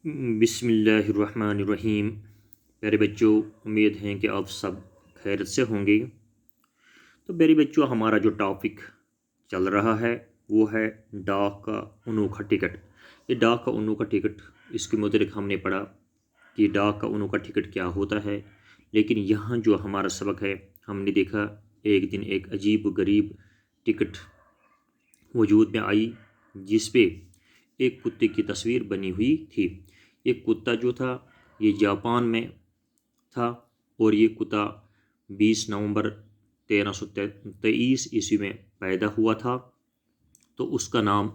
بسم اللہ الرحمن الرحیم۔ پیارے بچوں، امید ہیں کہ آپ سب خیریت سے ہوں گے۔ تو پیارے بچوں، ہمارا جو ٹاپک چل رہا ہے وہ ہے ڈاک کا انوکھا ٹکٹ۔ یہ ڈاک کا انوکھا ٹکٹ، اس کے متعلق ہم نے پڑھا کہ ڈاک کا انوکھا ٹکٹ کیا ہوتا ہے، لیکن یہاں جو ہمارا سبق ہے ہم نے دیکھا ایک دن ایک عجیب و غریب ٹکٹ وجود میں آئی جس پہ ایک کتے کی تصویر بنی ہوئی تھی۔ ایک کتا جو تھا یہ جاپان میں تھا، اور یہ کتا 20 نومبر 1323 عیسوی میں پیدا ہوا تھا، تو اس کا نام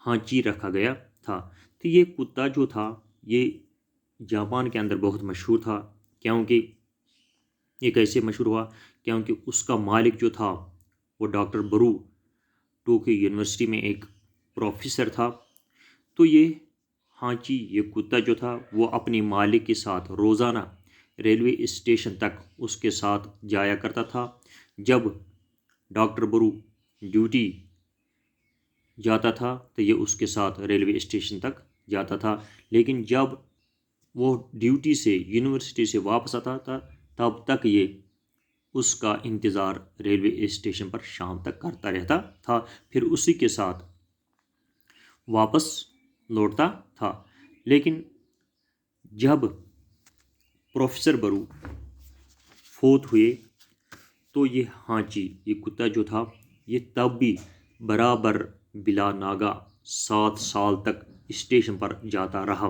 ہانچی رکھا گیا تھا۔ تو یہ کتا جو تھا یہ جاپان کے اندر بہت مشہور تھا، کیونکہ یہ کیسے مشہور ہوا؟ کیونکہ اس کا مالک جو تھا وہ ڈاکٹر برو ٹوکیو یونیورسٹی میں ایک پروفیسر تھا۔ تو یہ ہانچی، یہ کتا جو تھا وہ اپنی مالک کے ساتھ روزانہ ریلوے اسٹیشن تک اس کے ساتھ جایا کرتا تھا۔ جب ڈاکٹر برو ڈیوٹی جاتا تھا تو یہ اس کے ساتھ ریلوے اسٹیشن تک جاتا تھا، لیکن جب وہ ڈیوٹی سے یونیورسٹی سے واپس آتا تھا تب تک یہ اس کا انتظار ریلوے اسٹیشن پر شام تک کرتا رہتا تھا، پھر اسی کے ساتھ واپس لوٹتا تھا۔ لیکن جب پروفیسر برو فوت ہوئے تو یہ ہانچی، یہ کتا جو تھا یہ تب بھی برابر بلا ناگا 7 سال تک اسٹیشن پر جاتا رہا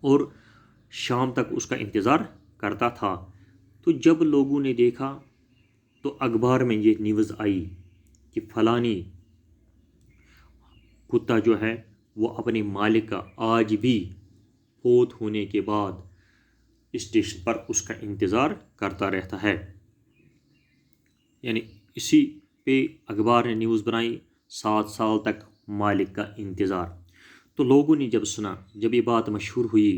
اور شام تک اس کا انتظار کرتا تھا۔ تو جب لوگوں نے دیکھا تو اخبار میں یہ نیوز آئی کہ فلانی کتا جو ہے وہ اپنے مالک کا آج بھی فوت ہونے کے بعد اسٹیشن پر اس کا انتظار کرتا رہتا ہے، یعنی اسی پہ اخبار نے نیوز بنائی 7 سال تک مالک کا انتظار۔ تو لوگوں نے جب سنا، جب یہ بات مشہور ہوئی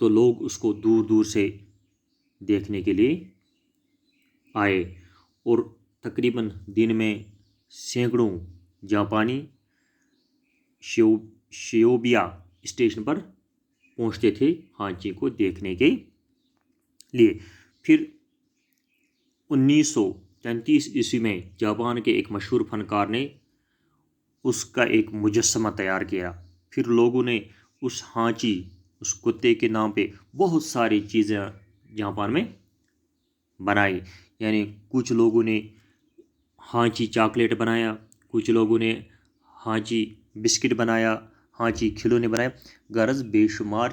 تو لوگ اس کو دور دور سے دیکھنے کے لیے آئے، اور تقریباً دن میں سینکڑوں جاپانی شیوبیا اسٹیشن پر پہنچتے تھے ہانچی کو دیکھنے کے لیے۔ پھر 1933 عیسوی میں جاپان کے ایک مشہور فنکار نے اس کا ایک مجسمہ تیار کیا۔ پھر لوگوں نے اس ہانچی، اس کتے کے نام پہ بہت ساری چیزیں جاپان میں بنائی، یعنی کچھ لوگوں نے ہانچی چاکلیٹ بنایا، کچھ لوگوں نے ہانچی بسکٹ بنایا، ہانچی کھلونے بنایا، غرض بے شمار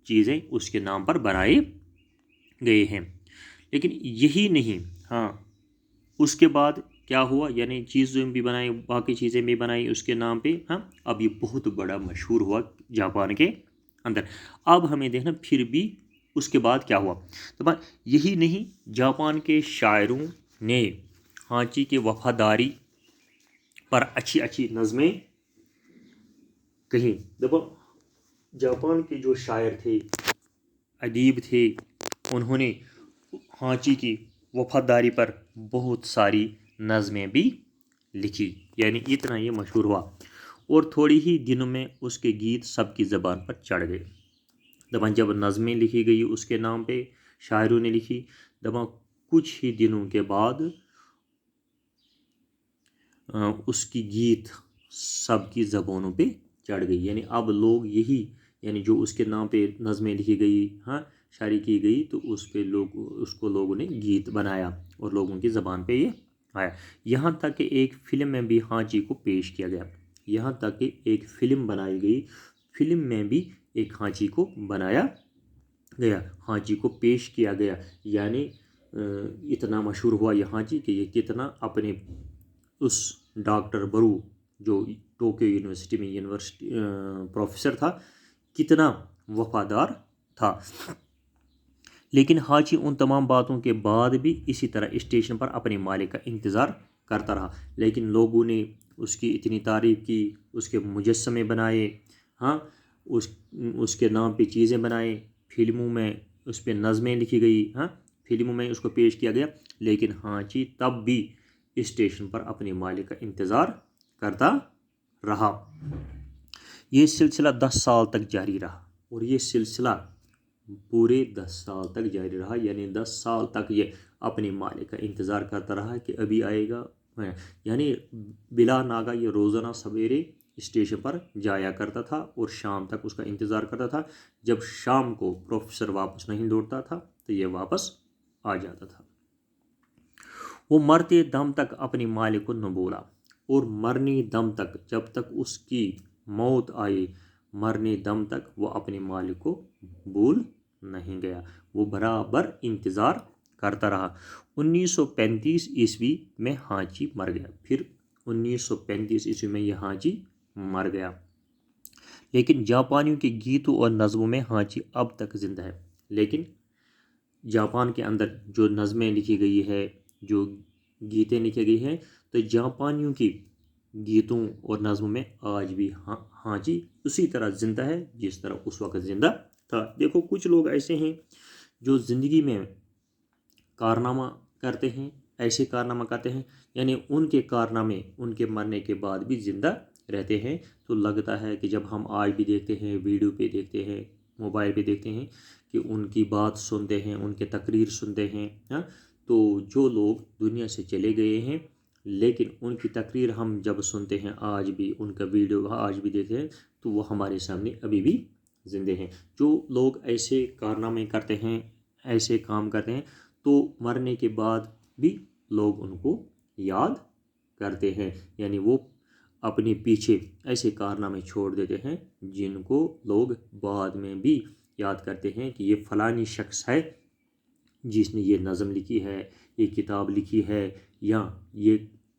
چیزیں اس کے نام پر بنائے گئے ہیں۔ لیکن یہی نہیں، ہاں اس کے بعد کیا ہوا، یعنی چیزیں بھی بنائی، باقی چیزیں بھی بنائی اس کے نام پہ۔ ہاں اب یہ بہت بڑا مشہور ہوا جاپان کے اندر۔ اب ہمیں دیکھنا پھر بھی اس کے بعد کیا ہوا۔ تو یہی نہیں، جاپان کے شاعروں نے ہانچی کے وفاداری پر اچھی اچھی نظمیں کہیں۔ دیکھو جاپان کے جو شاعر تھے، ادیب تھے، انہوں نے ہانچی کی وفاداری پر بہت ساری نظمیں بھی لکھی، یعنی اتنا یہ مشہور ہوا، اور تھوڑی ہی دنوں میں اس کے گیت سب کی زبان پر چڑھ گئے۔ جب نظمیں لکھی گئی اس کے نام پہ، شاعروں نے لکھی، کچھ ہی دنوں کے بعد اس کی گیت سب کی زبانوں پہ چڑھ گئی، یعنی اب لوگ یہی، یعنی جو اس کے نام پہ نظمیں لکھی گئی، ہاں شاعری کی گئی، تو اس پہ اس کو لوگوں نے گیت بنایا اور لوگوں کی زبان پہ یہ آیا۔ یہاں تک کہ ایک فلم میں بھی ہانچی کو پیش کیا گیا، یہاں تک کہ ایک فلم بنائی گئی، فلم میں بھی ایک ہانچی کو بنایا گیا، ہانچی کو پیش کیا گیا، یعنی اتنا مشہور ہوا یہ ہانچی کہ یہ کتنا اپنے اس ڈاکٹر برو جو ٹوکیو یونیورسٹی میں پروفیسر تھا، کتنا وفادار تھا۔ لیکن ہانچی ان تمام باتوں کے بعد بھی اسی طرح اسٹیشن پر اپنے مالک کا انتظار کرتا رہا، لیکن لوگوں نے اس کی اتنی تعریف کی، اس کے مجسمے بنائے، ہاں اس کے نام پہ چیزیں بنائے، فلموں میں اس پہ نظمیں لکھی گئی، ہاں فلموں میں اس کو پیش کیا گیا، لیکن ہانچی تب بھی اسٹیشن پر اپنے مالک کا انتظار کرتا رہا۔ ये सिलसिला 10 साल तक जारी रहा, और ये सिलसिला पूरे 10 साल तक जारी रहा, यानी 10 साल तक ये अपने मालिक का इंतज़ार करता रहा कि अभी आएगा। यानी बिला नागा ये रोज़ाना सवेरे स्टेशन पर जाया करता था और शाम तक उसका इंतज़ार करता था। जब शाम को प्रोफेसर वापस नहीं लौटता था तो ये वापस आ जाता था। वो मरते दम तक अपने मालिक को न भूला, और मरने दम तक, जब तक उसकी मौत आई, मरने दम तक वो अपने मालिक को भूल नहीं गया। वो बराबर इंतज़ार करता रहा। 1935 ईस्वी में हाजी मर गया। फिर 1935 ईस्वी में यह हाजी मर गया, लेकिन जापानियों के गीतों और नज़मों में हाजी अब तक ज़िंदा है। लेकिन जापान के अंदर जो नज़में लिखी गई है, जो गीतें लिखी गई हैं, तो जापानियों की गीतों और नज़मों में आज भी हाजी उसी तरह ज़िंदा है जिस तरह उस वक़्त ज़िंदा था। देखो, कुछ लोग ऐसे हैं जो ज़िंदगी में कारनामा करते हैं, ऐसे कारनामा करते हैं, यानी उनके कारनामे उनके मरने के बाद भी ज़िंदा रहते हैं। तो लगता है कि जब हम आज भी देखते हैं, वीडियो पे देखते हैं, मोबाइल पे देखते हैं कि उनकी बात सुनते हैं, उनके तकरीर सुनते हैं, हाँ, तो जो लोग दुनिया से चले गए हैं, लेकिन उनकी तकरीर हम जब सुनते हैं, आज भी उनका वीडियो आज भी देखते हैं, तो वो हमारे सामने अभी भी ज़िंदे हैं। जो लोग ऐसे कारनामे करते हैं, ऐसे काम करते हैं, तो मरने के बाद भी लोग उनको याद करते हैं, यानी वो अपने पीछे ऐसे कारनामे छोड़ देते हैं जिनको लोग बाद में भी याद करते हैं कि ये फ़लानी शख्स है जिसने ये नज़म लिखी है, ये किताब लिखी है, या ये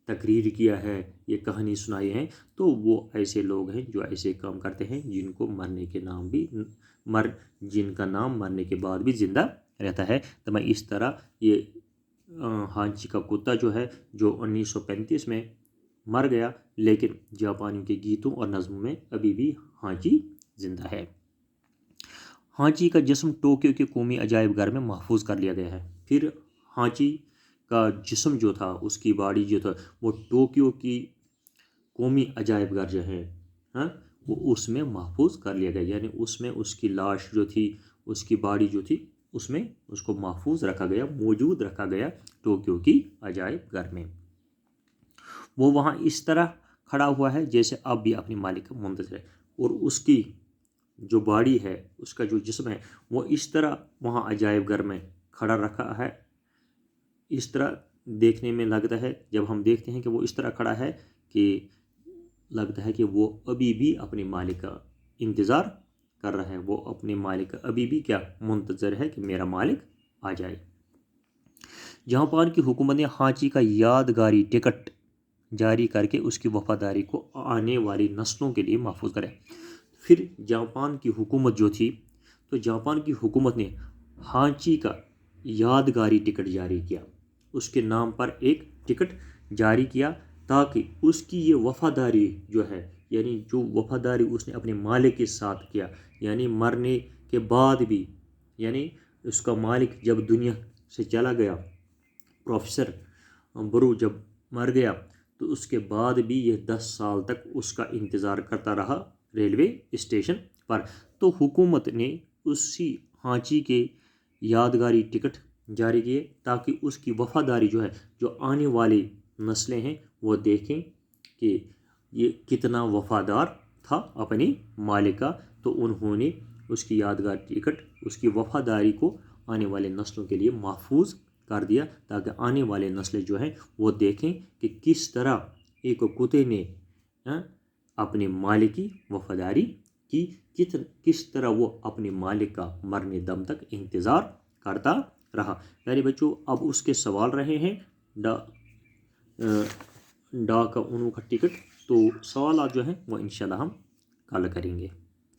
तकरीर किया है, ये कहानी सुनाई है। तो वो ऐसे लोग हैं जो ऐसे काम करते हैं जिनको मरने के नाम भी जिनका नाम मरने के बाद भी ज़िंदा रहता है। तो मैं इस तरह ये हांची का कुत्ता जो है, जो 1935 में मर गया, लेकिन जापानियों के गीतों और नज़मों में अभी भी हांची ज़िंदा है। हांची का जिस्म टोक्यो के कौमी अजायब घर में महफूज कर लिया गया है। फिर हांची का जिस्म जो था, उसकी बॉडी जो था, वो टोक्यो की कौमी अजायब घर जो है, हाँ, वो उसमें महफूज कर लिया गया, यानी उसमें उसकी लाश जो थी, उसकी बॉडी जो थी, उसमें उसको महफूज रखा गया, मौजूद रखा गया टोक्यो की अजायब घर में। वो वहाँ इस तरह खड़ा हुआ है जैसे अब भी अपने मालिक का मुंतज़िर है, और उसकी जो बॉडी है, उसका जो जिस्म है, वो इस तरह वहाँ अजायब घर में खड़ा रखा है। इस तरह देखने में लगता है, जब हम देखते हैं कि वो इस तरह खड़ा है, कि लगता है कि वो अभी भी अपने मालिक का इंतज़ार कर रहा है। वो अपने मालिक का अभी भी क्या मुंतज़र है कि मेरा मालिक आ जाए। जापान की हुकूमत ने हांची का यादगारी टिकट जारी करके उसकी वफादारी को आने वाली नस्लों के लिए महफूज करें। फिर जापान की हुकूमत जो थी, तो जापान की हुकूमत ने हांची का यादगारी टिकट जारी किया, उसके नाम पर एक टिकट जारी किया, ताकि उसकी ये वफादारी जो है, यानी जो वफादारी उसने अपने मालिक के साथ किया, यानी मरने के बाद भी, यानी उसका मालिक जब दुनिया से चला गया, प्रोफेसर बरू जब मर गया, तो उसके बाद भी ये 10 साल तक उसका इंतज़ार करता रहा रेलवे स्टेशन पर। तो हुकूमत ने उसी हांची के यादगारी टिकट जारी किए, ताकि उसकी वफादारी जो है, जो आने वाली नस्लें हैं, वो देखें कि ये कितना वफादार था अपने मालिक का। तो उन्होंने उसकी यादगार टिकट, उसकी वफादारी को आने वाले नस्लों के लिए महफूज कर दिया, ताकि आने वाले नस्लें जो हैं वो देखें कि किस तरह एक कुत्ते ने अपने मालिक की वफादारी की, किस तरह वो अपने मालिक का मरने दम तक इंतज़ार करता रहा। प्यारे बच्चों, अब उसके सवाल रहे हैं डा का उनू का टिकट, तो सवाल जो हैं वो इंशाल्लाह हम कल करेंगे।